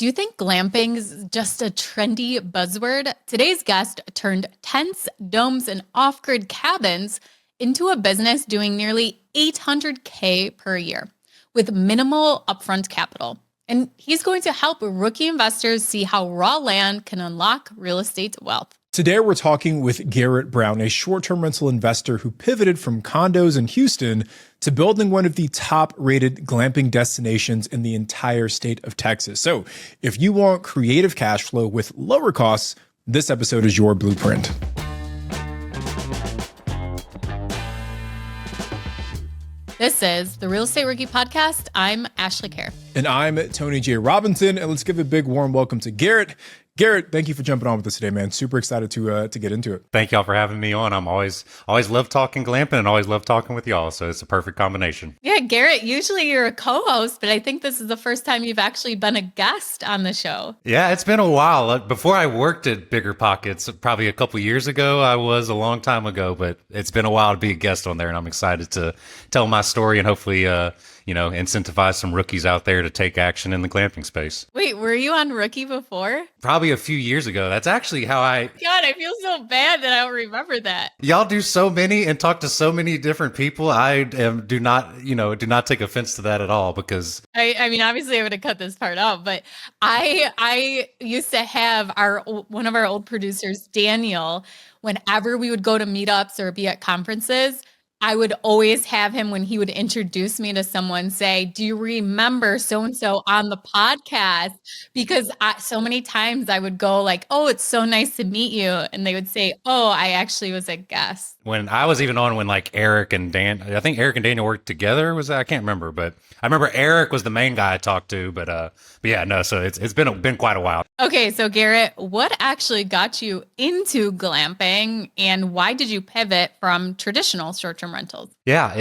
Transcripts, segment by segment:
Do you think glamping is just a trendy buzzword? Today's guest turned tents, domes, and off-grid cabins into a business doing nearly $800K per year with minimal upfront capital. And he's going to help rookie investors see how raw land can unlock real estate wealth. Today, we're talking with Garrett Brown, a short-term rental investor who pivoted from condos in Houston to building one of the top-rated glamping destinations in the entire state of Texas. So if you want creative cash flow with lower costs, this episode is your blueprint. This is the Real Estate Rookie Podcast. I'm Ashley Kerr. And I'm Tony J. Robinson. And let's give a big warm welcome to Garrett. Garrett, thank you for jumping on with us today, man. Super excited to get into it. Thank y'all for having me on. I'm always love talking glamping and always love talking with y'all. So it's a perfect combination. Yeah, Garrett, usually you're a co-host, but I think this is the first time you've actually been a guest on the show. Yeah, it's been a while. Before I worked at BiggerPockets, probably a couple years ago, I was a long time ago, but it's been a while to be a guest on there. And I'm excited to tell my story and hopefully, incentivize some rookies out there to take action in the glamping space. Wait, were you on Rookie before? Probably a few years ago. That's actually how God, I feel so bad that I don't remember that. Y'all do so many and talk to so many different people. Do not take offense to that at all because I mean, obviously I would have cut this part out, but I used to have one of our old producers, Daniel, whenever we would go to meetups or be at conferences, I would always have him when he would introduce me to someone say, do you remember so-and-so on the podcast? Because so many times I would go like, oh, it's so nice to meet you. And they would say, oh, I actually was a guest. When I was even on when like Eric and Daniel worked together, I can't remember, but I remember Eric was the main guy I talked to, but yeah, no, so it's been quite a while. Okay, so Garrett, what actually got you into glamping and why did you pivot from traditional short-term rentals? Yeah,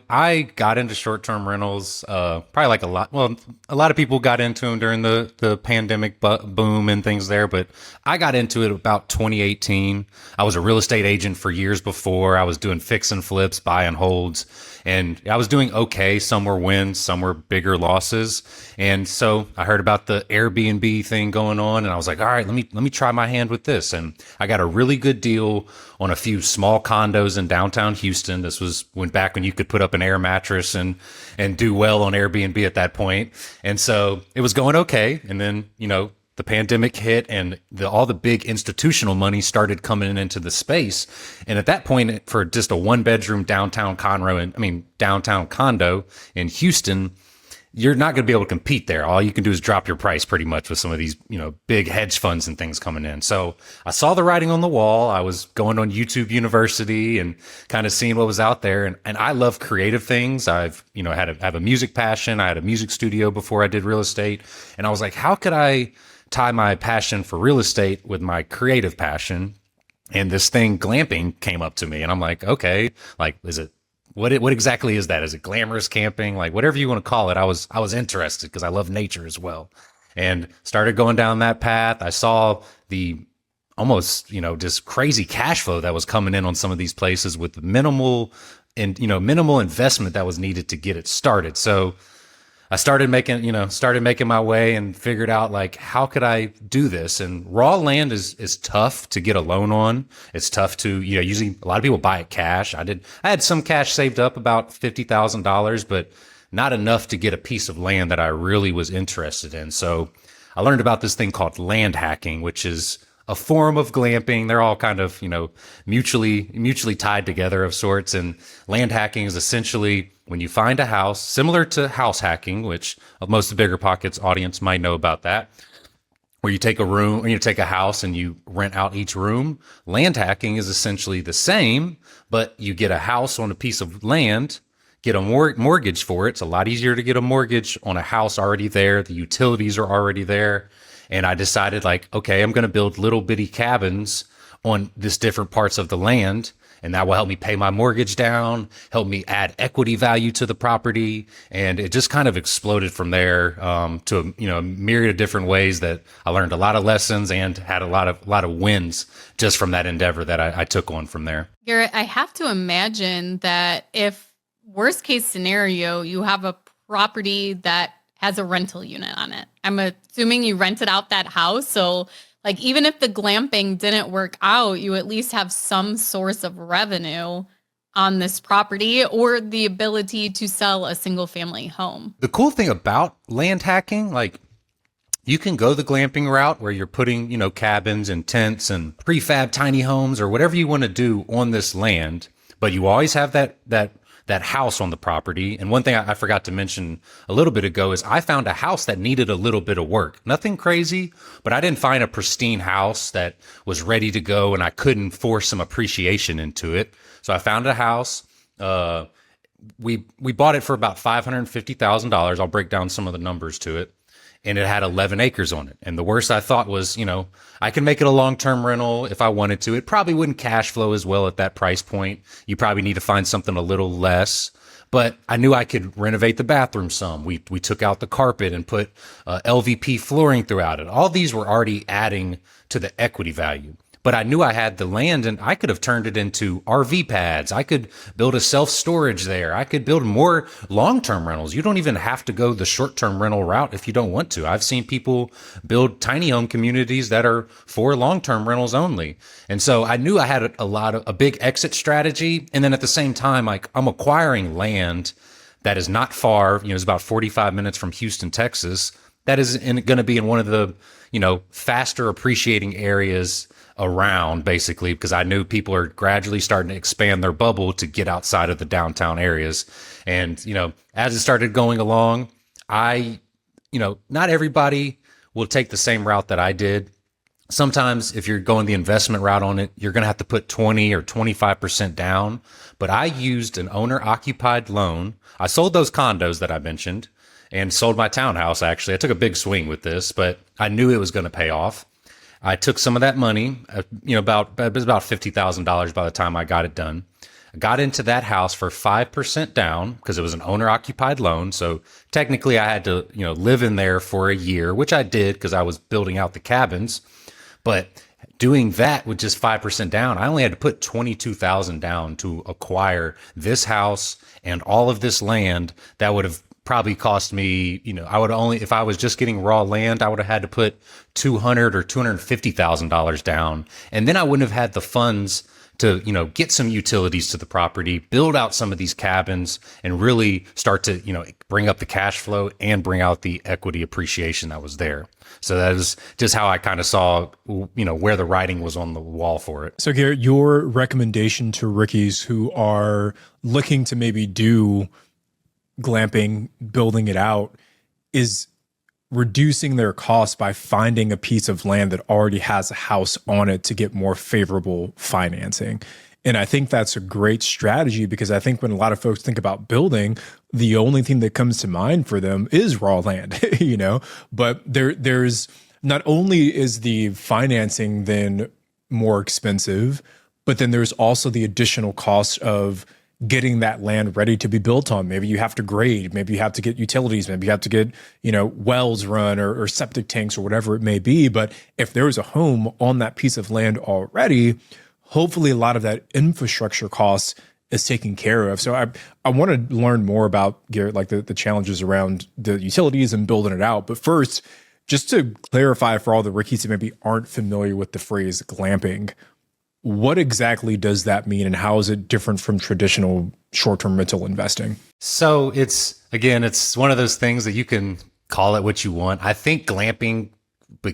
I got into short-term rentals, probably like a lot of people got into them during the pandemic boom and things there, but I got into it about 2018. I was a real estate agent for years before. I was doing fix and flips, buy and holds, and I was doing okay. Some were wins, some were bigger losses. And so I heard about the Airbnb thing going on and I was like, all right, let me try my hand with this. And I got a really good deal on a few small condos in downtown Houston. This was back when you could put up an air mattress and do well on Airbnb at that point. And so it was going okay. And then, the pandemic hit and all the big institutional money started coming into the space. And at that point, for just a 1-bedroom downtown condo in Houston, you're not going to be able to compete there. All you can do is drop your price pretty much with some of these, big hedge funds and things coming in. So I saw the writing on the wall. I was going on YouTube University and kind of seeing what was out there. And I love creative things. I've, have a music passion. I had a music studio before I did real estate. And I was like, how could I tie my passion for real estate with my creative passion? And this thing glamping came up to me and I'm like, okay, like, what exactly is that? Is it glamorous camping? Like whatever you want to call it. I was interested because I love nature as well and started going down that path. I saw the almost, just crazy cash flow that was coming in on some of these places with minimal investment that was needed to get it started. So I started making my way and figured out like, how could I do this? And raw land is tough to get a loan on. It's tough to, usually a lot of people buy it cash. I had some cash saved up, about $50,000, but not enough to get a piece of land that I really was interested in. So I learned about this thing called land hacking, which is a form of glamping. They're all kind of, mutually tied together of sorts. And land hacking is essentially when you find a house, similar to house hacking, which most of the BiggerPockets audience might know about that, where you take a room or you take a house and you rent out each room. Land hacking is essentially the same, but you get a house on a piece of land, get a mortgage for it. It's a lot easier to get a mortgage on a house already there. The utilities are already there. And I decided like, okay, I'm going to build little bitty cabins on this different parts of the land. And that will help me pay my mortgage down, help me add equity value to the property. And it just kind of exploded from there to a myriad of different ways that I learned a lot of lessons and had a lot of wins just from that endeavor that I took on from there. Garrett, I have to imagine that if worst case scenario, you have a property that has a rental unit on it. I'm assuming you rented out that house. So like, even if the glamping didn't work out, you at least have some source of revenue on this property or the ability to sell a single family home. The cool thing about land hacking, like you can go the glamping route where you're putting, cabins and tents and prefab tiny homes or whatever you want to do on this land, but you always have that house on the property. And one thing I forgot to mention a little bit ago is I found a house that needed a little bit of work. Nothing crazy, but I didn't find a pristine house that was ready to go and I couldn't force some appreciation into it. So I found a house. We bought it for about $550,000. I'll break down some of the numbers to it. And it had 11 acres on it. And the worst I thought was, I can make it a long-term rental if I wanted to. It probably wouldn't cash flow as well at that price point. You probably need to find something a little less. But I knew I could renovate the bathroom some. We took out the carpet and put LVP flooring throughout it. All these were already adding to the equity value. But I knew I had the land and I could have turned it into RV pads. I could build a self-storage there. I could build more long-term rentals. You don't even have to go the short-term rental route if you don't want to. I've seen people build tiny home communities that are for long-term rentals only. And so I knew I had a big exit strategy. And then at the same time, like I'm acquiring land that is not far, it's about 45 minutes from Houston, Texas. That is going to be in one of the, faster appreciating areas around, basically, because I knew people are gradually starting to expand their bubble to get outside of the downtown areas. And, as it started going along, not everybody will take the same route that I did. Sometimes if you're going the investment route on it, you're going to have to put 20 or 25% down. But I used an owner occupied loan. I sold those condos that I mentioned and sold my townhouse. Actually, I took a big swing with this, but I knew it was going to pay off. I took some of that money, it was about $50,000 by the time I got it done. I got into that house for 5% down because it was an owner occupied loan. So technically I had to, live in there for a year, which I did because I was building out the cabins. But doing that with just 5% down, I only had to put $22,000 down to acquire this house and all of this land. That would have probably cost me, I would only, if I was just getting raw land, I would have had to put $200,000 or $250,000 down. And then I wouldn't have had the funds to, get some utilities to the property, build out some of these cabins and really start to, bring up the cash flow and bring out the equity appreciation that was there. So that is just how I kind of saw, where the writing was on the wall for it. So Garrett, your recommendation to rookies who are looking to maybe do glamping, building it out, is reducing their costs by finding a piece of land that already has a house on it to get more favorable financing. And I think that's a great strategy because I think when a lot of folks think about building, the only thing that comes to mind for them is raw land, but there's not only is the financing then more expensive, but then there's also the additional cost of getting that land ready to be built on. Maybe you have to grade, maybe you have to get utilities, maybe you have to get, wells run or septic tanks or whatever it may be. But if there's a home on that piece of land already, hopefully a lot of that infrastructure cost is taken care of. So I want to learn more about, Garrett, like the challenges around the utilities and building it out. But first, just to clarify for all the rookies who maybe aren't familiar with the phrase glamping, what exactly does that mean and how is it different from traditional short-term rental investing? So it's one of those things that you can call it what you want. I think glamping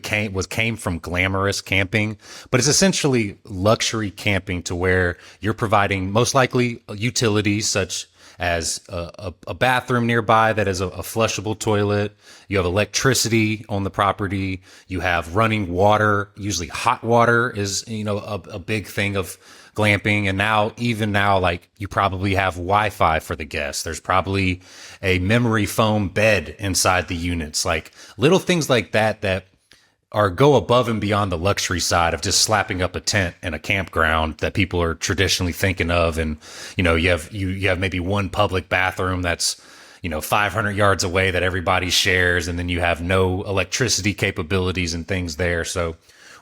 came from glamorous camping, but it's essentially luxury camping to where you're providing most likely utilities such as a bathroom nearby that is a flushable toilet. You have electricity on the property. You have running water. Usually hot water is, a big thing of glamping. And now, like you probably have Wi-Fi for the guests. There's probably a memory foam bed inside the units, like little things like that go above and beyond the luxury side of just slapping up a tent in a campground that people are traditionally thinking of. And, you have maybe one public bathroom that's, 500 yards away that everybody shares. And then you have no electricity capabilities and things there. So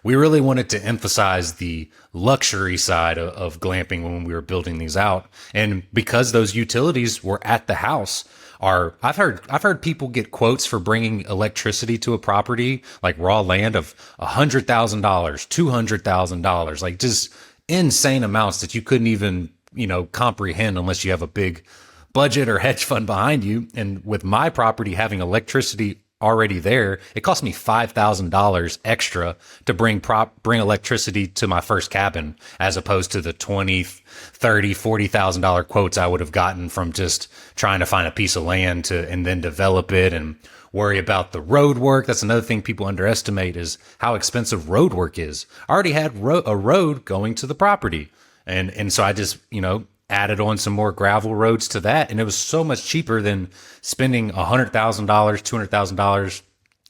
we really wanted to emphasize the luxury side of glamping when we were building these out. And because those utilities were at the house, are, I've heard people get quotes for bringing electricity to a property, like raw land, of $100,000, $200,000, like just insane amounts that you couldn't even, comprehend unless you have a big budget or hedge fund behind you. And with my property having electricity already there, it cost me $5,000 extra to bring electricity to my first cabin, as opposed to the $20,000, $30,000, $40,000 quotes I would have gotten from just trying to find a piece of land and then develop it and worry about the road work. That's another thing people underestimate, is how expensive road work is. I already had a road going to the property. And so I just, added on some more gravel roads to that. And it was so much cheaper than spending $100,000, $200,000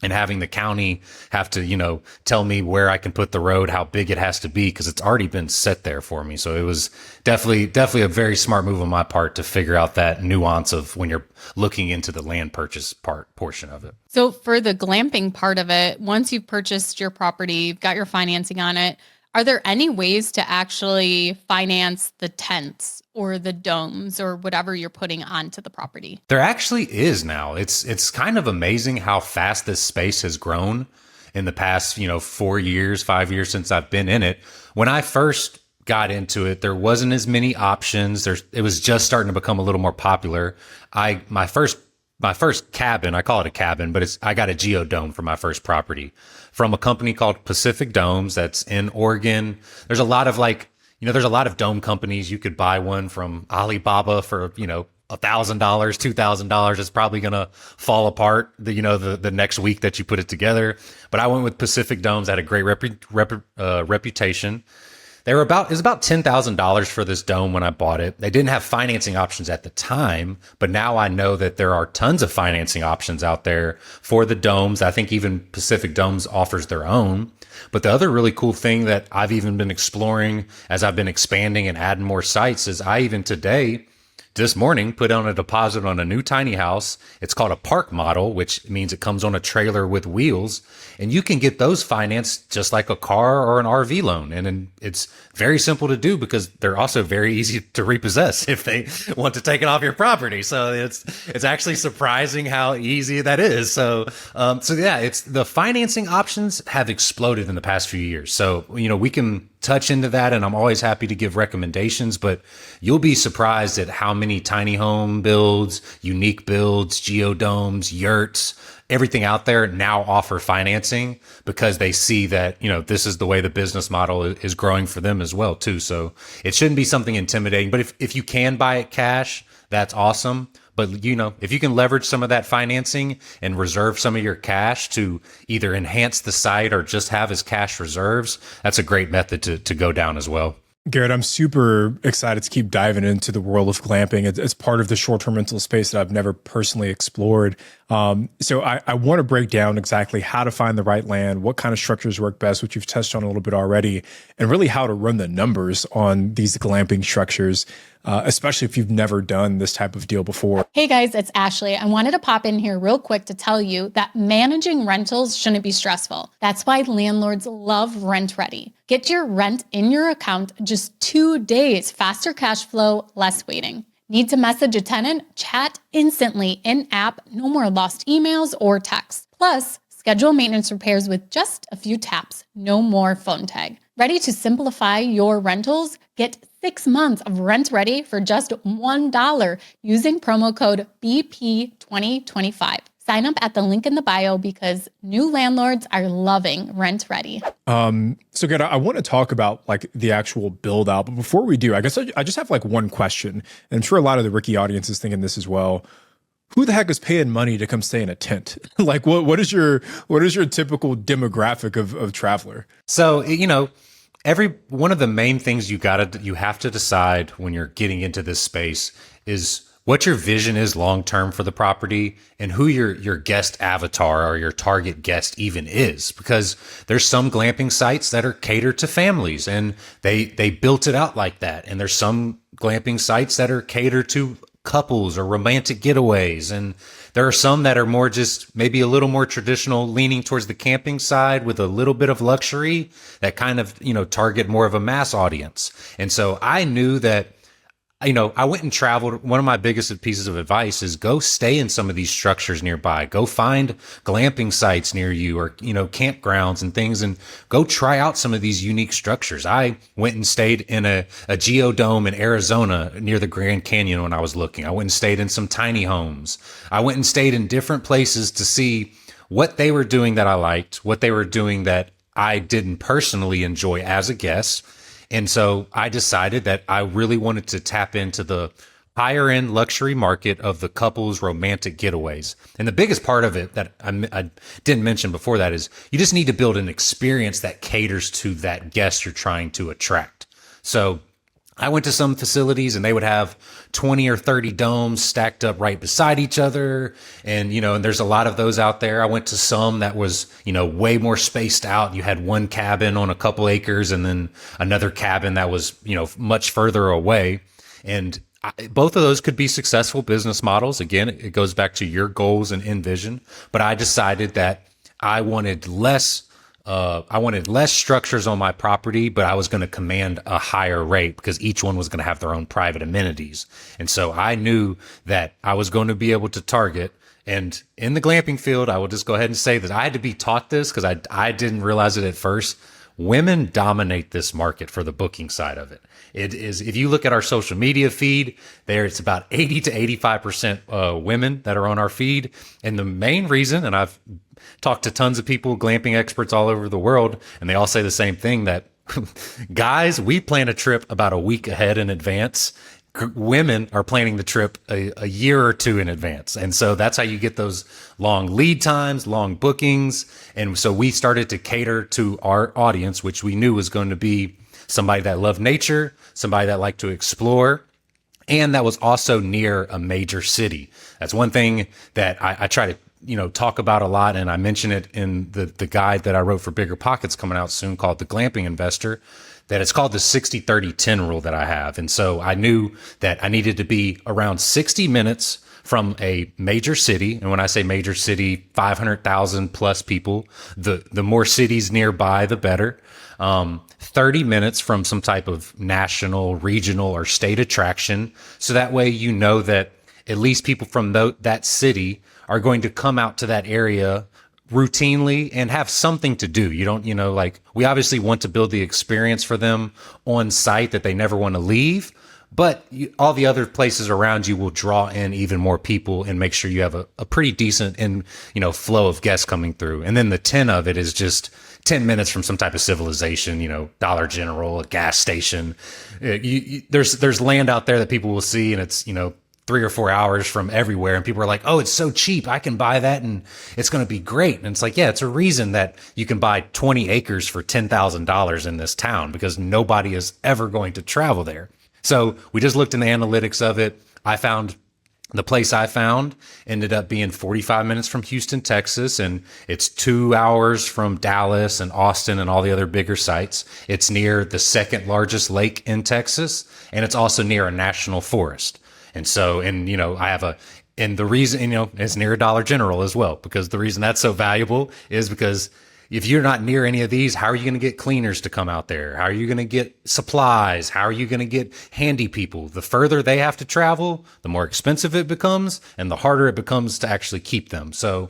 and having the county have to, tell me where I can put the road, how big it has to be, because it's already been set there for me. So it was definitely a very smart move on my part to figure out that nuance of when you're looking into the land purchase portion of it. So for the glamping part of it, once you've purchased your property, you've got your financing on it, are there any ways to actually finance the tents or the domes or whatever you're putting onto the property? There actually is now. It's kind of amazing how fast this space has grown in the past, 4 years, 5 years since I've been in it. When I first got into it, there wasn't as many options. It was just starting to become a little more popular. My first cabin, I call it a cabin, but I got a geodome for my first property from a company called Pacific Domes that's in Oregon. There's a lot of there's a lot of dome companies. You could buy one from Alibaba for, $1,000, $2,000. It's probably going to fall apart the next week that you put it together. But I went with Pacific Domes. Had a great reputation. It was about $10,000 for this dome when I bought it. They didn't have financing options at the time, but now I know that there are tons of financing options out there for the domes. I think even Pacific Domes offers their own. But the other really cool thing that I've even been exploring as I've been expanding and adding more sites is I even this morning put on a deposit on a new tiny house. It's called a park model, which means it comes on a trailer with wheels, and you can get those financed just like a car or an RV loan. And it's very simple to do because they're also very easy to repossess if they want to take it off your property. So it's actually surprising how easy that is. So yeah, it's the financing options have exploded in the past few years. So, we can touch into that, and I'm always happy to give recommendations, but you'll be surprised at how many tiny home builds, unique builds, geodomes, yurts, everything out there now offer financing because they see that, this is the way the business model is growing for them as well too. So it shouldn't be something intimidating, but if you can buy it cash, that's awesome. But, if you can leverage some of that financing and reserve some of your cash to either enhance the site or just have as cash reserves, that's a great method to go down as well. Garrett, I'm super excited to keep diving into the world of glamping. It's part of the short-term rental space that I've never personally explored. So I want to break down exactly how to find the right land, what kind of structures work best, which you've touched on a little bit already, and really how to run the numbers on these glamping structures, especially if you've never done this type of deal before. Hey guys, it's Ashley. I wanted to pop in here real quick to tell you that managing rentals shouldn't be stressful. That's why landlords love RentRedi. Get your rent in your account just 2 days, faster cash flow, less waiting. Need to message a tenant? Chat instantly in-app, no more lost emails or texts. Plus, schedule maintenance repairs with just a few taps, no more phone tag. Ready to simplify your rentals? Get 6 months of RentRedi for just $1 using promo code BP2025. Sign up at the link in the bio because new landlords are loving RentRedi. So Garrett, I want to talk about the actual build out, but before we do, I guess I just have one question, and I'm sure a lot of the Ricky audience is thinking this as well. Who the heck is paying money to come stay in a tent? What is your typical demographic of traveler? So, every one of the main things you have to decide when you're getting into this space is what your vision is long-term for the property and who your guest avatar or your target guest even is. Because there's some glamping sites that are catered to families and they built it out like that. And there's some glamping sites that are catered to couples or romantic getaways. And there are some that are more just maybe a little more traditional, leaning towards the camping side with a little bit of luxury that kind of, target more of a mass audience. And so I knew that I went and traveled. One of my biggest pieces of advice is go stay in some of these structures nearby. Go find glamping sites near you or, campgrounds and things, and go try out some of these unique structures. I went and stayed in a geodome in Arizona near the Grand Canyon when I was looking. I went and stayed in some tiny homes. I went and stayed in different places to see what they were doing that I liked, what they were doing that I didn't personally enjoy as a guest. And so I decided that I really wanted to tap into the higher end luxury market of the couple's romantic getaways. And the biggest part of it that I didn't mention before that is you just need to build an experience that caters to that guest you're trying to attract. So I went to some facilities and they would have 20 or 30 domes stacked up right beside each other. And, and there's a lot of those out there. I went to some that was, way more spaced out. You had one cabin on a couple acres and then another cabin that was, much further away. And both of those could be successful business models. Again, it goes back to your goals and envision. But I decided that I wanted less structures on my property, but I was going to command a higher rate because each one was going to have their own private amenities. And so I knew that I was going to be able to target. And in the glamping field, I will just go ahead and say that I had to be taught this because I didn't realize it at first. Women dominate this market for the booking side of it. It is, if you look at our social media feed, it's about 80 to 85% women that are on our feed. And the main reason, and I've talked to tons of people, glamping experts all over the world, and they all say the same thing, that guys, we plan a trip about a week ahead in advance. Women are planning the trip a year or two in advance. And so that's how you get those long lead times, long bookings. And so we started to cater to our audience, which we knew was going to be somebody that loved nature, somebody that liked to explore, and that was also near a major city. That's one thing that I try to talk about a lot, and I mention it in the guide that I wrote for BiggerPockets coming out soon called The Glamping Investor, that it's called the 60-30-10 rule that I have. And so I knew that I needed to be around 60 minutes from a major city. And when I say major city, 500,000 plus people, the more cities nearby, the better. 30 minutes from some type of national, regional, or state attraction. So that way, that at least people from that city are going to come out to that area routinely and have something to do. You don't, we obviously want to build the experience for them on site that they never want to leave, but all the other places around you will draw in even more people and make sure you have a pretty decent flow of guests coming through. And then the 10 of it is just 10 minutes from some type of civilization, Dollar General, a gas station. There's land out there that people will see, and it's, 3 or 4 hours from everywhere. And people are like, oh, it's so cheap. I can buy that and it's going to be great. And it's like, yeah, it's a reason that you can buy 20 acres for $10,000 in this town because nobody is ever going to travel there. So we just looked in the analytics of it. The place I found ended up being 45 minutes from Houston, Texas, and it's 2 hours from Dallas and Austin and all the other bigger sites. It's near the second largest lake in Texas, and it's also near a national forest. And so, and the reason, it's near a Dollar General as well, because the reason that's so valuable is because if you're not near any of these, how are you going to get cleaners to come out there? How are you going to get supplies? How are you going to get handy people? The further they have to travel, the more expensive it becomes and the harder it becomes to actually keep them. So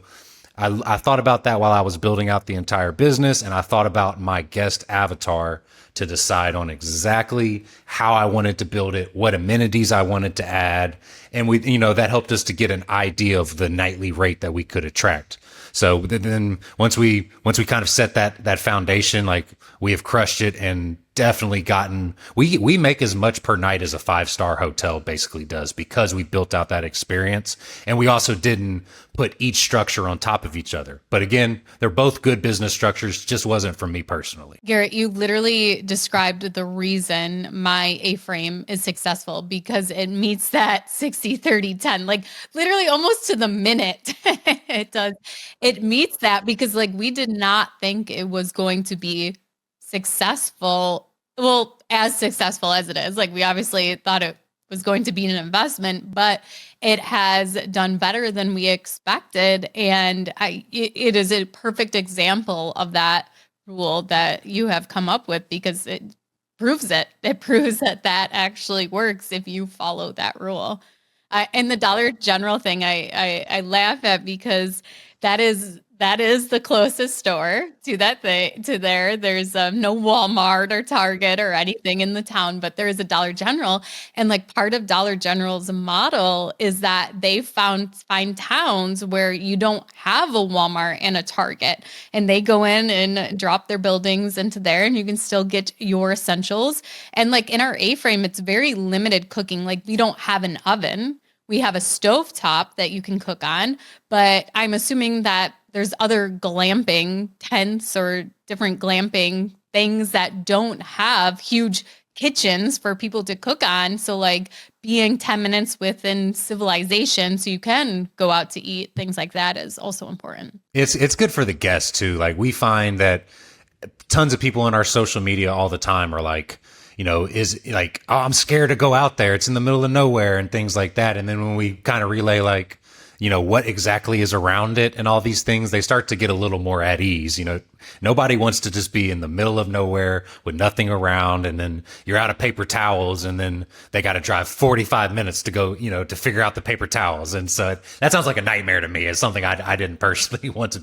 I thought about that while I was building out the entire business, and I thought about my guest avatar to decide on exactly how I wanted to build it, what amenities I wanted to add. And that helped us to get an idea of the nightly rate that we could attract. So then once we kind of set that foundation, like we have crushed it and definitely we make as much per night as a 5-star hotel basically does because we built out that experience. And we also didn't put each structure on top of each other. But again, they're both good business structures, just wasn't for me personally. Garrett, you literally described the reason my A-frame is successful because it meets that 60-30-10, like literally almost to the minute. It does. It meets that because we did not think it was going to be successful. Well, as successful as it is. We obviously thought it was going to be an investment, but it has done better than we expected. And it is a perfect example of that rule that you have come up with because proves it. It proves that that actually works if you follow that rule. And the Dollar General thing, I laugh at because that is the closest store to that thing to there. There's no Walmart or Target or anything in the town, but there is a Dollar General, and like part of Dollar General's model is that they find towns where you don't have a Walmart and a Target, and they go in and drop their buildings into there, and you can still get your essentials. And like in our A-frame, it's very limited cooking. Like we don't have an oven. We have a stovetop that you can cook on, but I'm assuming that there's other glamping tents or different glamping things that don't have huge kitchens for people to cook on. So like being 10 minutes within civilization so you can go out to eat, things like that is also important. It's good for the guests too. Like we find that tons of people on our social media all the time are like, is like, oh, I'm scared to go out there. It's in the middle of nowhere and things like that. And then when we kind of relay like, what exactly is around it and all these things, they start to get a little more at ease. Nobody wants to just be in the middle of nowhere with nothing around. And then you're out of paper towels and then they got to drive 45 minutes to go, to figure out the paper towels. And so that sounds like a nightmare to me. It's something I didn't personally want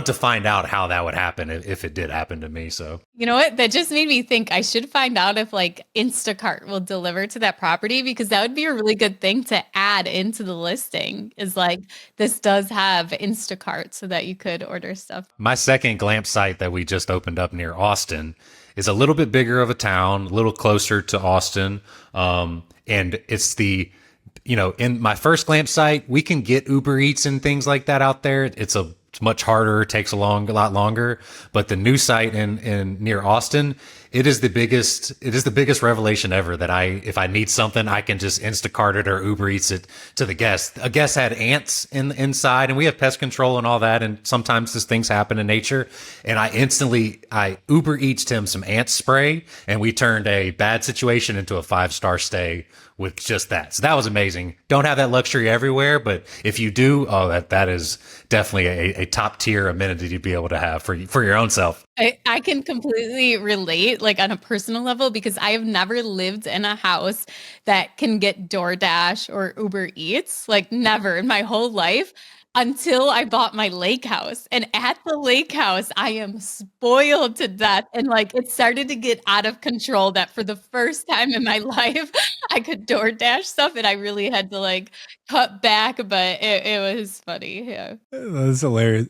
to find out how that would happen if it did happen to me. So, you know what? That just made me think I should find out if like Instacart will deliver to that property, because that would be a really good thing to add into the listing, is like, this does have Instacart so that you could order stuff. My second glamp site that we just opened up near Austin is a little bit bigger of a town, a little closer to Austin. And it's in my first glamp site, we can get Uber Eats and things like that out there. It's much harder, takes a lot longer. But the new site in near Austin, it is the biggest revelation ever that if I need something, I can just Instacart it or Uber Eats it to the guest. A guest had ants inside, and we have pest control and all that. And sometimes these things happen in nature. And I Uber Eatsed him some ant spray, and we turned a bad situation into a 5-star stay with just that. So that was amazing. Don't have that luxury everywhere, but if you do, that is definitely a top tier amenity to be able to have for your own self. I can completely relate, like on a personal level, because I have never lived in a house that can get DoorDash or Uber Eats, like never in my whole life, until I bought my lake house. And at the lake house, I am spoiled to death. And like it started to get out of control that for the first time in my life, I could DoorDash stuff, and I really had to like cut back, but it was funny. Yeah. That's hilarious.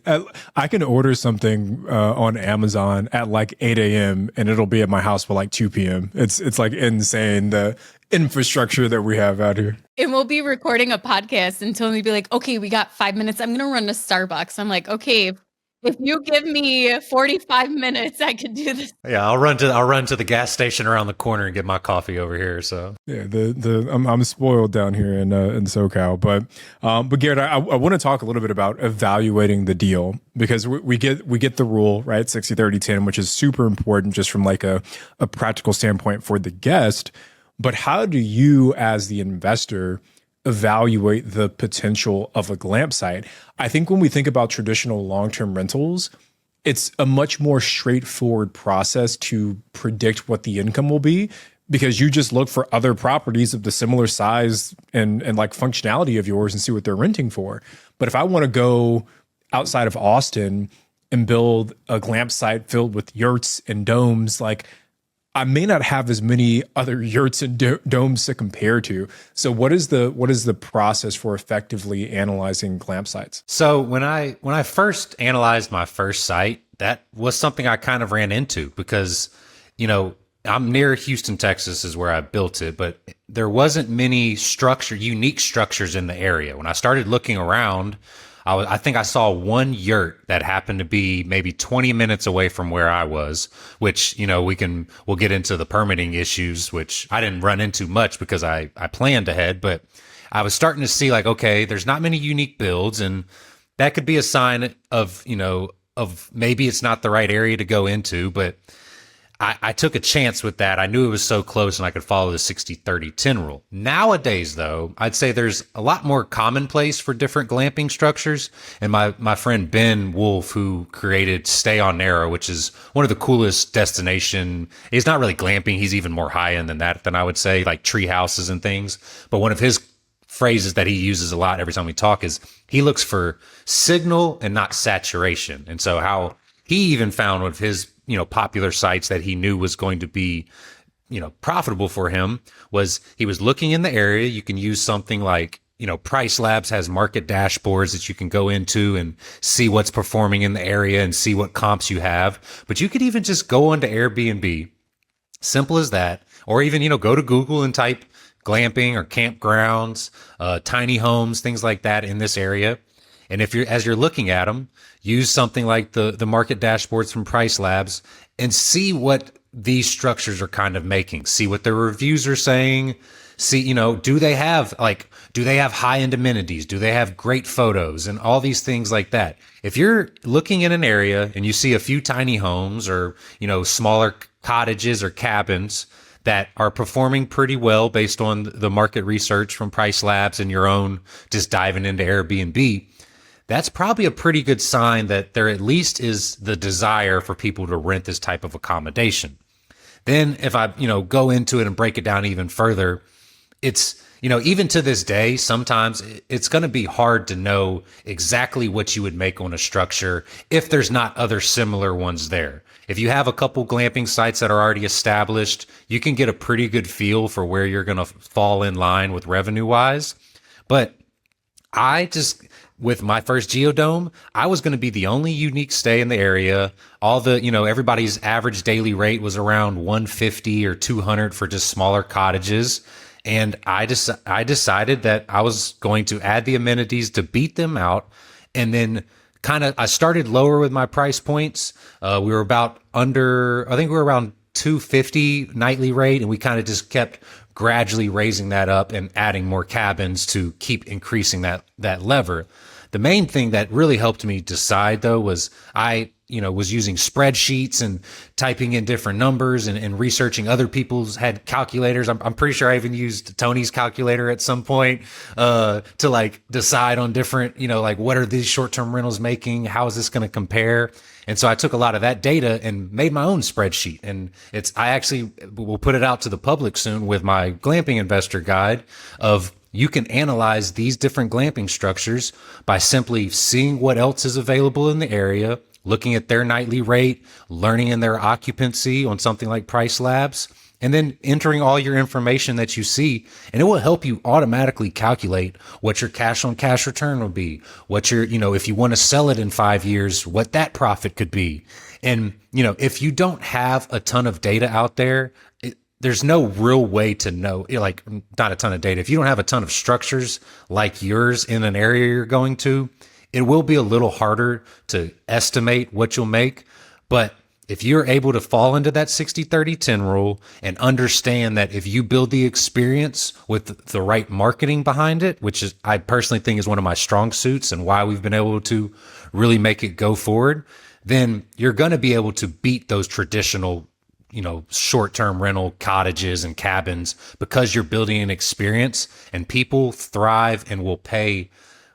I can order something on Amazon at like 8 a.m. and it'll be at my house by like 2 p.m. It's like insane, the infrastructure that we have out here. And we'll be recording a podcast and Tony will be like, okay, we got 5 minutes. I'm going to run to Starbucks. I'm like, okay, if you give me 45 minutes, I can do this. Yeah, I'll run to the gas station around the corner and get my coffee over here. So yeah, I'm spoiled down here in SoCal, but Garrett, I want to talk a little bit about evaluating the deal, because we get the rule, right, 60-30-10, which is super important just from like a practical standpoint for the guest. But how do you, as the investor, evaluate the potential of a glamp site? I think when we think about traditional long-term rentals, it's a much more straightforward process to predict what the income will be, because you just look for other properties of the similar size and like functionality of yours and see what they're renting for. But if I want to go outside of Austin and build a glamp site filled with yurts and domes, like I may not have as many other yurts and domes to compare to. So what is the process for effectively analyzing glamp sites? So when I first analyzed my first site, that was something I kind of ran into, because, I'm near Houston, Texas is where I built it, but there wasn't many unique structures in the area. When I started looking around, I think I saw one yurt that happened to be maybe 20 minutes away from where I was, which, we'll get into the permitting issues, which I didn't run into much because I planned ahead, but I was starting to see like, okay, there's not many unique builds, and that could be a sign of maybe it's not the right area to go into. But I took a chance with that. I knew it was so close and I could follow the 60-30-10 rule. Nowadays, though, I'd say there's a lot more commonplace for different glamping structures. And my friend Ben Wolf, who created Stay on Narrow, which is one of the coolest destination. He's not really glamping. He's even more high end than I would say, like tree houses and things. But one of his phrases that he uses a lot every time we talk is he looks for signal and not saturation. And so how he even found one of his, popular sites that he knew was going to be, profitable for him was he was looking in the area. You can use something like, Price Labs has market dashboards that you can go into and see what's performing in the area and see what comps you have. But you could even just go onto Airbnb, simple as that, or even, go to Google and type glamping or campgrounds, tiny homes, things like that in this area. And as you're looking at them, use something like the market dashboards from Price Labs and see what these structures are kind of making. See what their reviews are saying. See, do they have high end amenities? Do they have great photos and all these things like that? If you're looking in an area and you see a few tiny homes or, smaller cottages or cabins that are performing pretty well based on the market research from Price Labs and your own just diving into Airbnb, that's probably a pretty good sign that there at least is the desire for people to rent this type of accommodation. Then if I, go into it and break it down even further, it's, even to this day, sometimes it's going to be hard to know exactly what you would make on a structure if there's not other similar ones there. If you have a couple glamping sites that are already established, you can get a pretty good feel for where you're going to fall in line with revenue wise. But with my first Geodome, I was going to be the only unique stay in the area. All the, everybody's average daily rate was around 150 or 200 for just smaller cottages. And I decided that I was going to add the amenities to beat them out. And then I started lower with my price points. We were about I think we were around 250 nightly rate. And we kind of just kept gradually raising that up and adding more cabins to keep increasing that lever. The main thing that really helped me decide though was I was using spreadsheets and typing in different numbers and researching other people's had calculators. I'm pretty sure I even used Tony's calculator at some point, to like decide on different, like what are these short-term rentals making? How is this going to compare? And so I took a lot of that data and made my own spreadsheet. And I actually will put it out to the public soon with my Glamping Investor guide of you can analyze these different glamping structures by simply seeing what else is available in the area, looking at their nightly rate, learning in their occupancy on something like Price Labs, and then entering all your information that you see. And it will help you automatically calculate what your cash on cash return will be, what your, if you want to sell it in 5 years, what that profit could be. And, if you don't have a ton of data out there, there's no real way to know, like not a ton of data. If you don't have a ton of structures like yours in an area you're going to, it will be a little harder to estimate what you'll make. But if you're able to fall into that 60-30-10 rule and understand that if you build the experience with the right marketing behind it, which is I personally think is one of my strong suits and why we've been able to really make it go forward, then you're going to be able to beat those traditional short-term rental cottages and cabins because you're building an experience, and people thrive and will pay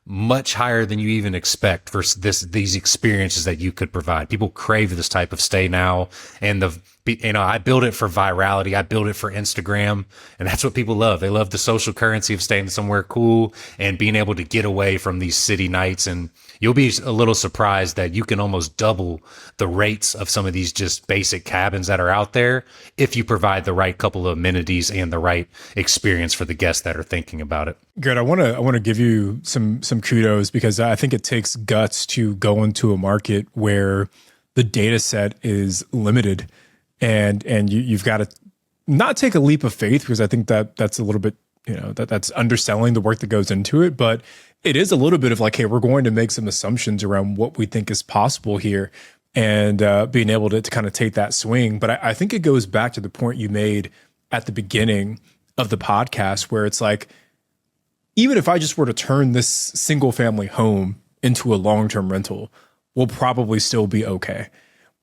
much higher than you even expect for these experiences that you could provide. People crave this type of stay now, and I build it for virality. I build it for Instagram, and that's what people love. They love the social currency of staying somewhere cool and being able to get away from these city nights. And you'll be a little surprised that you can almost double the rates of some of these just basic cabins that are out there if you provide the right couple of amenities and the right experience for the guests that are thinking about it. Good. I want to give you some kudos because I think it takes guts to go into a market where the data set is limited. And you've got to not take a leap of faith, because I think that's a little bit, that's underselling the work that goes into it. But it is a little bit of like, hey, we're going to make some assumptions around what we think is possible here, and being able to kind of take that swing. But I think it goes back to the point you made at the beginning of the podcast, where it's like, even if I just were to turn this single family home into a long-term rental, we'll probably still be okay.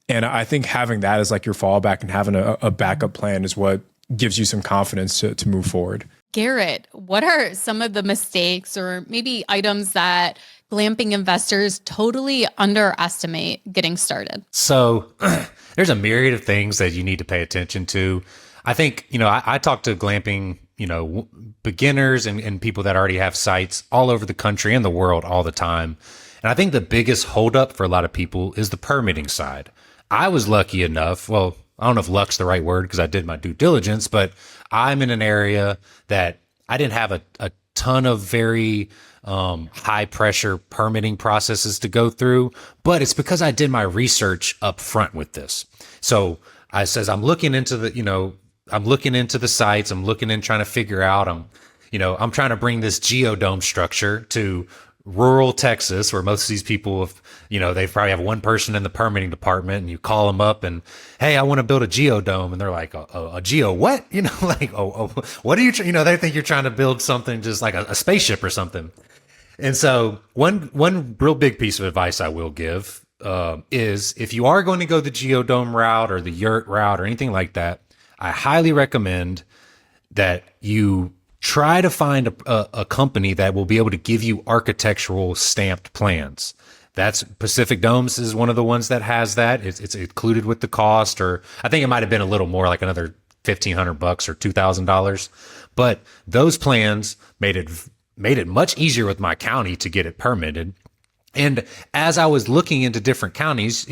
And I think having that as like your fallback and having a backup plan is what gives you some confidence to move forward. Garrett, what are some of the mistakes or maybe items that glamping investors totally underestimate getting started? So there's a myriad of things that you need to pay attention to. I think, I talk to glamping, beginners and people that already have sites all over the country and the world all the time. And I think the biggest holdup for a lot of people is the permitting side. I was lucky enough, well, I don't know if luck's the right word because I did my due diligence, but I'm in an area that I didn't have a ton of very high pressure permitting processes to go through, but it's because I did my research up front with this. So I'm looking into the sites, I'm looking in trying to figure out, I'm trying to bring this geodome structure to rural Texas, where most of these people, they probably have one person in the permitting department, and you call them up and, hey, I want to build a geodome. And they're like, a geo what? What are you, they think you're trying to build something just like a spaceship or something. And so one real big piece of advice I will give, is if you are going to go the geodome route or the yurt route or anything like that, I highly recommend that you try to find a company that will be able to give you architectural stamped plans. That's Pacific Domes is one of the ones that has that. It's included with the cost, or I think it might have been a little more, like another $1,500 or $2,000. But those plans made it much easier with my county to get it permitted. And as I was looking into different counties,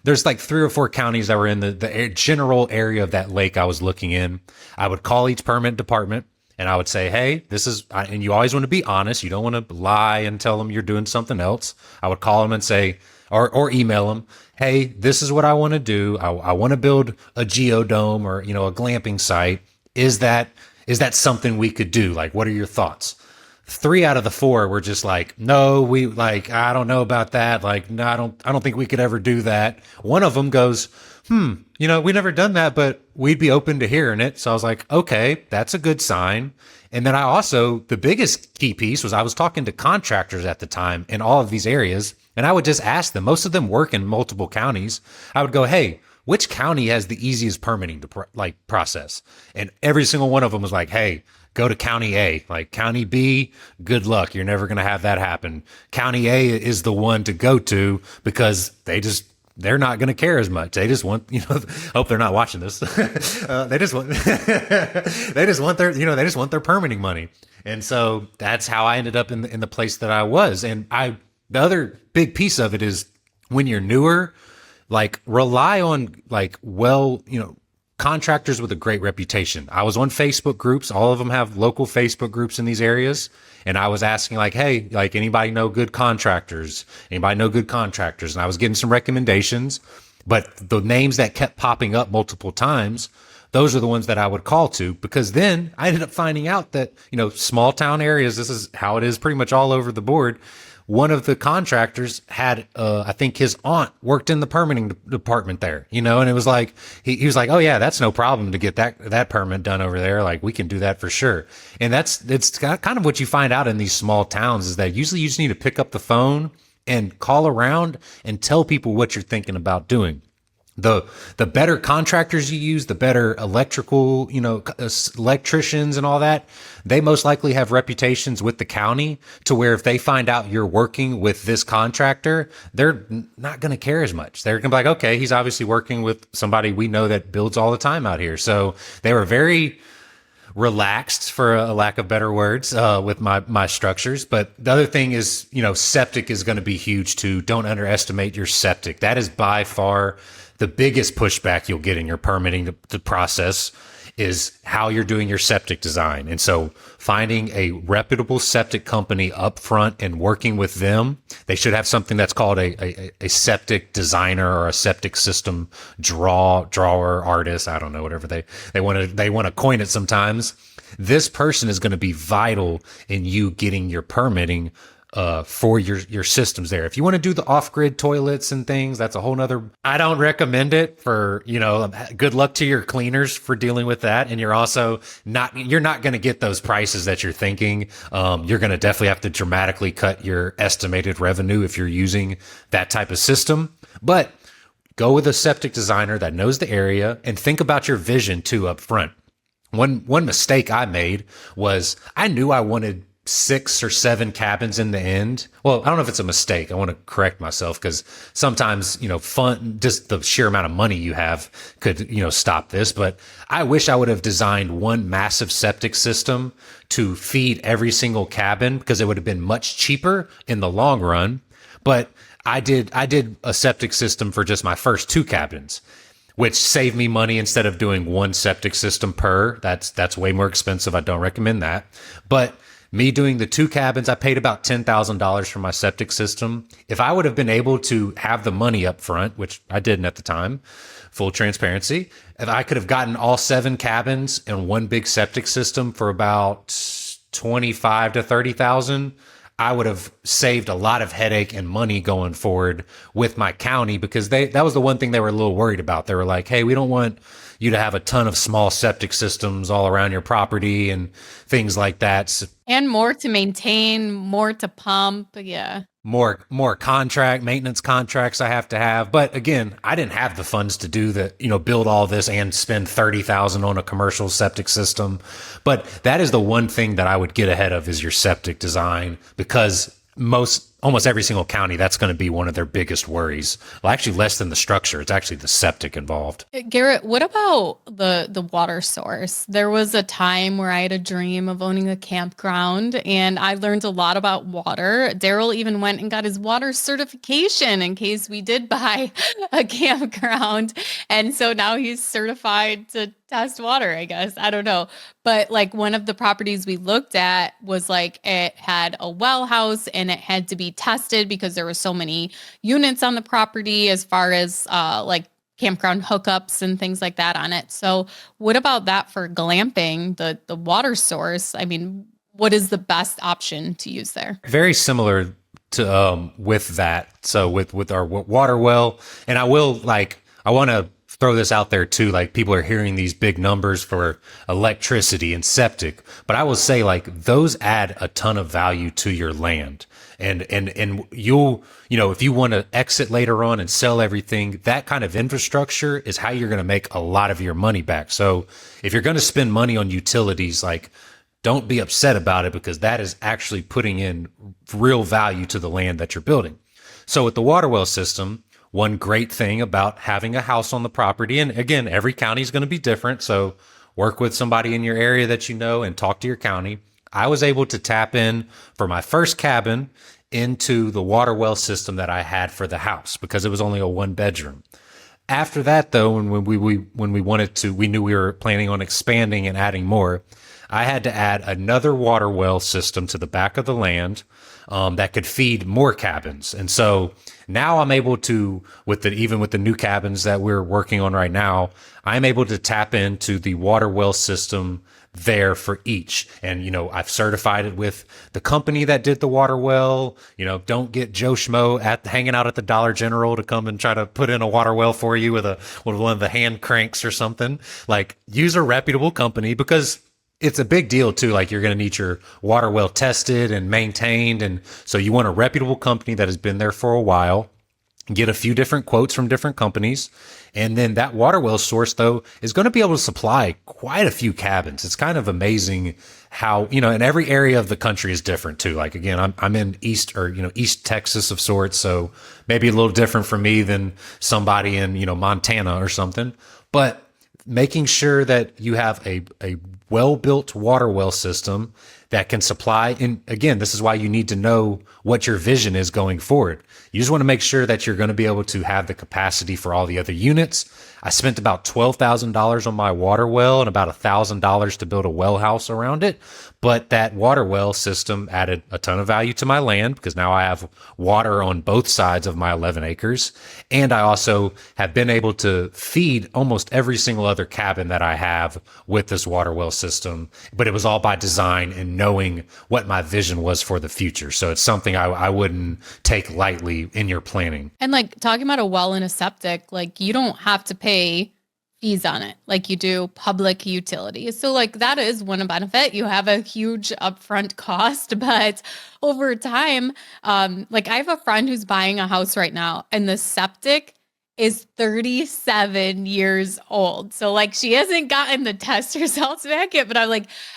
there's like 3 or 4 counties that were in the general area of that lake I was looking in. I would call each permit department and I would say, hey, and you always want to be honest. You don't want to lie and tell them you're doing something else. I would call them and say, or email them, hey, this is what I want to do. I want to build a geodome or, a glamping site. Is that something we could do? Like, what are your thoughts? 3 out of the 4 were just like, no, I don't know about that. Like, no, I don't think we could ever do that. One of them goes, we never done that, but we'd be open to hearing it. So I was like, okay, that's a good sign. And then the biggest key piece was I was talking to contractors at the time in all of these areas, and I would just ask them, most of them work in multiple counties. I would go, hey, which county has the easiest permitting process? And every single one of them was like, hey, go to County A. Like, County B, good luck. You're never going to have that happen. County A is the one to go to because they're not going to care as much. They just want, hope they're not watching this. They just want their permitting money. And so that's how I ended up in the place that I was. And the other big piece of it is when you're newer, like, rely on contractors with a great reputation. I was on Facebook groups. All of them have local Facebook groups in these areas. And I was asking like, hey, like, anybody know good contractors? Anybody know good contractors? And I was getting some recommendations, but the names that kept popping up multiple times, those are the ones that I would call to, because then I ended up finding out that, small town areas, this is how it is pretty much all over the board. One of the contractors had, I think his aunt worked in the permitting department there, and it was like, he was like, oh yeah, that's no problem to get that permit done over there. Like, we can do that for sure. And it's kind of what you find out in these small towns is that usually you just need to pick up the phone and call around and tell people what you're thinking about doing. The better contractors you use, the better electrical, electricians and all that, they most likely have reputations with the county to where if they find out you're working with this contractor, they're not going to care as much. They're going to be like, okay, he's obviously working with somebody we know that builds all the time out here. So they were very relaxed, for a lack of better words, with my structures. But the other thing is, septic is going to be huge too. Don't underestimate your septic. That is by far the biggest pushback you'll get in your permitting the process is how you're doing your septic design. And so finding a reputable septic company up front and working with them, they should have something that's called a septic designer or a septic system drawer, artist. I don't know, whatever they want to coin it sometimes. This person is going to be vital in you getting your permitting for your systems there. If you want to do the off-grid toilets and things, that's a whole nother, I don't recommend it for, good luck to your cleaners for dealing with that. And you're not going to get those prices that you're thinking. You're going to definitely have to dramatically cut your estimated revenue if you're using that type of system. But Go with a septic designer that knows the area, and think about your vision too up front. One mistake I made was I knew I wanted 6 or 7 cabins in the end. Well, I don't know if it's a mistake. I want to correct myself because sometimes, fun, just the sheer amount of money you have could, stop this. But I wish I would have designed one massive septic system to feed every single cabin, because it would have been much cheaper in the long run. But I did a septic system for just my first 2 cabins, which saved me money. Instead of doing one septic system per, that's way more expensive. I don't recommend that. But me doing the 2 cabins, I paid about $10,000 for my septic system. If I would have been able to have the money up front, which I didn't at the time, full transparency, if I could have gotten all 7 cabins and one big septic system for about 25 to 30,000, I would have saved a lot of headache and money going forward with my county, because that was the one thing they were a little worried about. They were like, hey, we don't want you to have a ton of small septic systems all around your property and things like that. So And more to maintain, more to pump. Yeah. more maintenance contracts I have to have. But again, I didn't have the funds to do build all this and spend 30,000 on a commercial septic system. But that is the one thing that I would get ahead of, is your septic design, because almost every single county, that's going to be one of their biggest worries. Well, actually less than the structure. It's actually the septic involved. Garrett, what about the water source? There was a time where I had a dream of owning a campground, and I learned a lot about water. Daryl even went and got his water certification in case we did buy a campground. And so now he's certified to test water, I guess. I don't know. But like, one of the properties we looked at was like, it had a well house and it had to be tested because there were so many units on the property, as far as like campground hookups and things like that on it. So what about that for glamping, the water source? I mean, what is the best option to use there? Very similar to with that. So with our water well, and I want to throw this out there too. Like, people are hearing these big numbers for electricity and septic, but I will say, like, those add a ton of value to your land. And you'll, if you want to exit later on and sell everything, that kind of infrastructure is how you're going to make a lot of your money back. So if you're going to spend money on utilities, like, don't be upset about it, because that is actually putting in real value to the land that you're building. So with the water well system, one great thing about having a house on the property, and again, every county is going to be different, so work with somebody in your area that you know and talk to your county. I was able to tap in for my first cabin into the water well system that I had for the house, because it was only a 1-bedroom. After that, though, when we wanted to, we knew we were planning on expanding and adding more, I had to add another water well system to the back of the land that could feed more cabins. And so now I'm able to, even with the new cabins that we're working on right now, I'm able to tap into the water well system there for each. And, I've certified it with the company that did the water well. Don't get Joe Schmo hanging out at the Dollar General to come and try to put in a water well for you with one of the hand cranks or something. Like, use a reputable company, because it's a big deal too. Like, you're going to need your water well tested and maintained. And so you want a reputable company that has been there for a while. Get a few different quotes from different companies. And then that water well source, though, is going to be able to supply quite a few cabins. It's kind of amazing how, and every area of the country is different too. Like, again, I'm in East Texas of sorts. So maybe a little different for me than somebody in, Montana or something. But making sure that you have a well-built water well system that can supply. And again, this is why you need to know what your vision is going forward. You just want to make sure that you're going to be able to have the capacity for all the other units. I spent about $12,000 on my water well and about $1,000 to build a well house around it. But that water well system added a ton of value to my land, because now I have water on both sides of my 11 acres. And I also have been able to feed almost every single other cabin that I have with this water well system. But it was all by design and knowing what my vision was for the future. So it's something I wouldn't take lightly in your planning. And like, talking about a well and a septic, like, you don't have to pay fees on it like you do public utilities. So like, that is one benefit. You have a huge upfront cost, but over time, like, I have a friend who's buying a house right now, and the septic is 37 years old. So like she hasn't gotten the test results back yet, but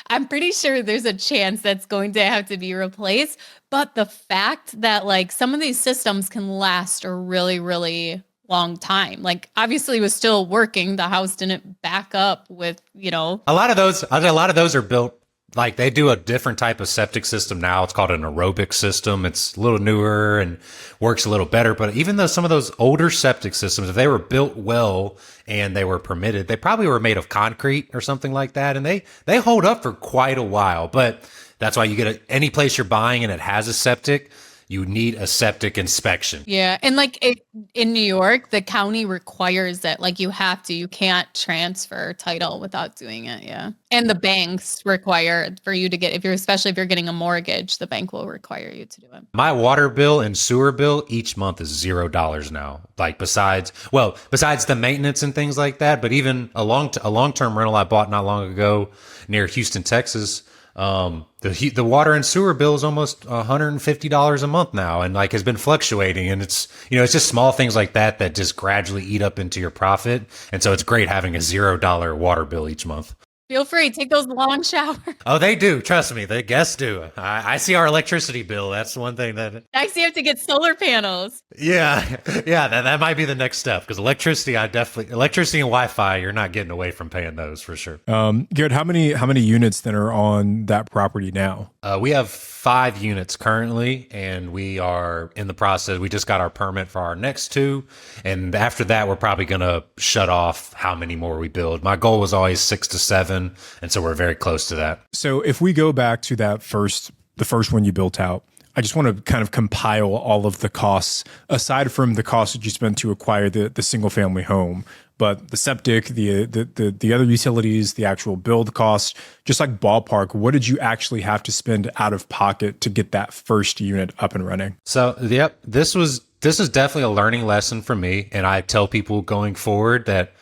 I'm pretty sure there's a chance that's going to have to be replaced. But the fact that like some of these systems can last a really, really long time. Like obviously it was still working. The house didn't back up with, A lot of those are built like they do a different type of septic system now. It's called an aerobic system. It's a little newer and works a little better. But even though some of those older septic systems, if they were built well and they were permitted, they probably were made of concrete or something like that. And they hold up for quite a while. But that's why you get any place you're buying and it has a septic, you need a septic inspection. Yeah. And like in New York, the county requires that like you can't transfer title without doing it. Yeah. And the banks require for you to get, especially if you're getting a mortgage, the bank will require you to do it. My water bill and sewer bill each month is $0 now. Like besides the maintenance and things like that, but even a long-term rental I bought not long ago near Houston, Texas, the water and sewer bill is almost $150 a month now, and like has been fluctuating. And it's just small things like that just gradually eat up into your profit. And so it's great having a $0 water bill each month. Feel free, take those long showers. Oh, they do. Trust me, the guests do. I see our electricity bill. That's one thing that. Next, you have to get solar panels. Yeah. That might be the next step because electricity and Wi-Fi, you're not getting away from paying those for sure. Garrett, how many units then are on that property now? We have 5 units currently, and we are in the process. We just got our permit for our next 2. And after that, we're probably going to shut off how many more we build. My goal was always 6 to 7. And so we're very close to that. So if we go back to the first one you built out, I just want to kind of compile all of the costs aside from the cost that you spent to acquire the single family home, but the septic, the other utilities, the actual build cost, just like ballpark, what did you actually have to spend out of pocket to get that first unit up and running? So, yep, this is definitely a learning lesson for me. And I tell people going forward that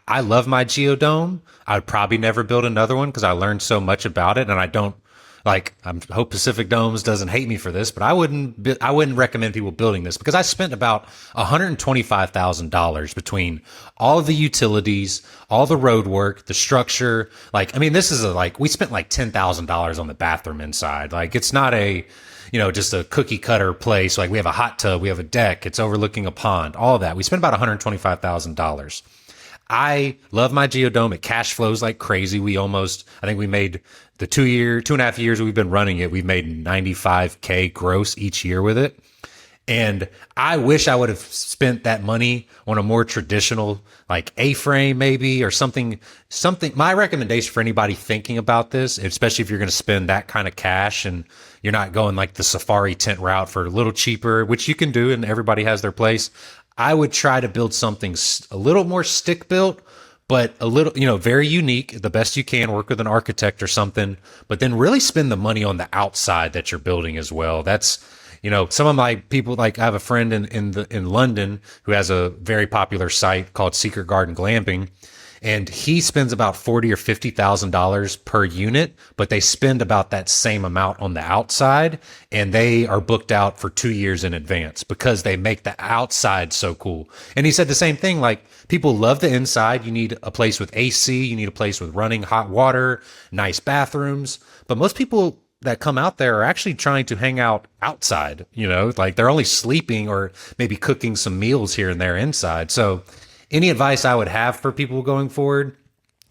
I love my geodome. I would probably never build another one because I learned so much about it. And I don't I hope Pacific Domes doesn't hate me for this, but I wouldn't recommend people building this because I spent about $125,000 between all of the utilities, all the road work, the structure. This is we spent like $10,000 on the bathroom inside. Like it's not just a cookie cutter place. Like we have a hot tub, we have a deck, it's overlooking a pond, all of that. We spent about $125,000. I love my geodome. It cash flows like crazy. I think we made the 2.5 years we've been running it, we've made $95K gross each year with it. And I wish I would have spent that money on a more traditional, like A-frame maybe, or something. My recommendation for anybody thinking about this, especially if you're going to spend that kind of cash and you're not going like the safari tent route for a little cheaper, which you can do and everybody has their place. I would try to build something a little more stick built, but a little, very unique, the best you can, work with an architect or something, but then really spend the money on the outside that you're building as well. That's, some of my people, like I have a friend in London who has a very popular site called Secret Garden Glamping, and he spends about $40,000 or $50,000 per unit, but they spend about that same amount on the outside, and they are booked out for 2 years in advance because they make the outside so cool. And he said the same thing, like people love the inside. You need a place with AC, you need a place with running hot water, nice bathrooms, but most people that come out there are actually trying to hang out outside, like they're only sleeping or maybe cooking some meals here and there inside. So any advice I would have for people going forward,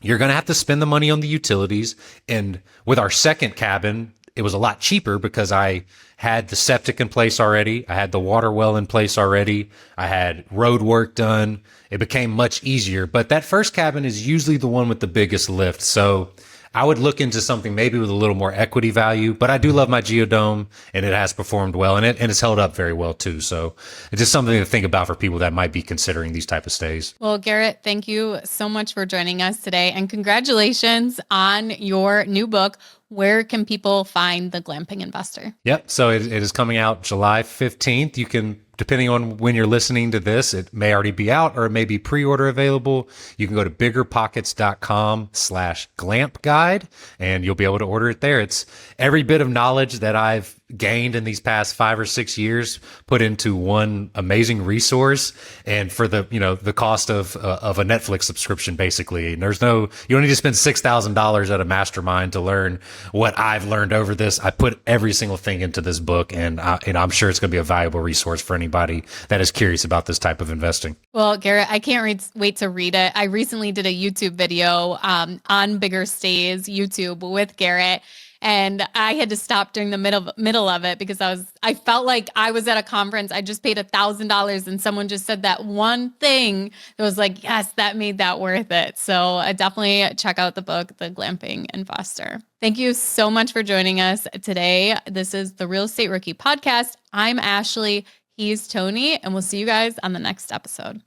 you're going to have to spend the money on the utilities. And with our second cabin, it was a lot cheaper because I had the septic in place already. I had the water well in place already. I had road work done. It became much easier. But that first cabin is usually the one with the biggest lift. So I would look into something maybe with a little more equity value, but I do love my geodome and it has performed well and it's held up very well too. So it's just something to think about for people that might be considering these type of stays. Well, Garrett, thank you so much for joining us today and congratulations on your new book. Where can people find The Glamping Investor? Yep. So it is coming out July 15th. You can, depending on when you're listening to this, it may already be out or it may be pre-order available. You can go to biggerpockets.com/glamp guide and you'll be able to order it there. It's every bit of knowledge that I've gained in these past 5 or 6 years put into one amazing resource, and for the the cost of a Netflix subscription basically. And you don't need to spend $6,000 at a mastermind to learn what I've learned over this. I put every single thing into this book, and I'm sure it's going to be a valuable resource for anybody that is curious about this type of investing. Well, Garrett, I can't wait to read it. I recently did a YouTube video on Bigger Stays YouTube with Garrett, and I had to stop during the middle of it because I felt like I was at a conference. I just paid $1,000 and someone just said that one thing that was like, yes, that made that worth it. So definitely check out the book, The Glamping Investor. Thank you so much for joining us today. This is the Real Estate Rookie Podcast. I'm Ashley. He's Tony, and we'll see you guys on the next episode.